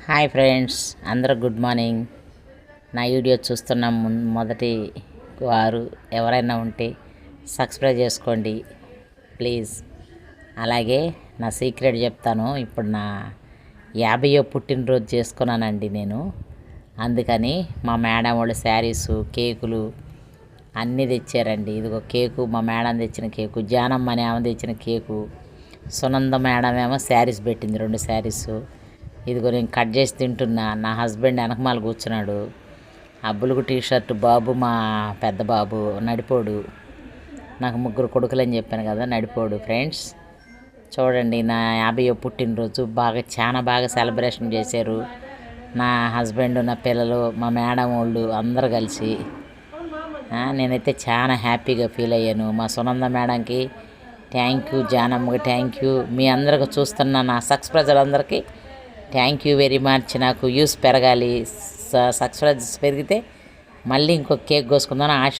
Hi friends, అందరూ good morning. నా video చూస్తున్న మొదటి వారు ఎవరైనా ఉంటే సబ్స్క్రైబ్ చేసుకోండి ప్లీజ్. అలాగే నా సీక్రెట్ చెప్తాను. ఇప్పుడు నా 50వ పుట్టినరోజు చేసుకున్నానండి నేను. అందుకని మా మేడం వాళ్ళు శారీసు, కేకులు అన్నీ తెచ్చారండి. ఇదిగో కేకు మా మేడం తెచ్చిన కేకు, జానమ్మ అని ఆమె తెచ్చిన కేకు, సునంద మేడం ఏమో శారీస్ పెట్టింది, 2 శారీసు. ఇదిగో నేను కట్ చేసి తింటున్నా. నా హస్బెండ్ వెనకమాల కూర్చున్నాడు. ఆ బులుగు టీషర్ట్ బాబు మా పెద్ద బాబు నడిపోడు. నాకు 3 కొడుకులు అని చెప్పాను కదా, నడిపోడు. ఫ్రెండ్స్ చూడండి, నా 50వ పుట్టినరోజు చాలా బాగా సెలబ్రేషన్ చేశారు. నా హస్బెండ్, నా పిల్లలు, మా మేడం వాళ్ళు అందరూ కలిసి. నేనైతే చాలా హ్యాపీగా ఫీల్ అయ్యాను. మా సునంద మేడంకి థ్యాంక్ యూ, జానమ్మకి థ్యాంక్ యూ, మీ అందరికి చూస్తున్న నా సబ్స్క్రైబర్లందరికీ థ్యాంక్ యూ వెరీ మచ్. నాకు వ్యూస్ పెరగాలి, సబ్స్క్రైబర్స్ పెరిగితే మళ్ళీ ఇంకో కేక్ కోసుకుందాం ఆశ.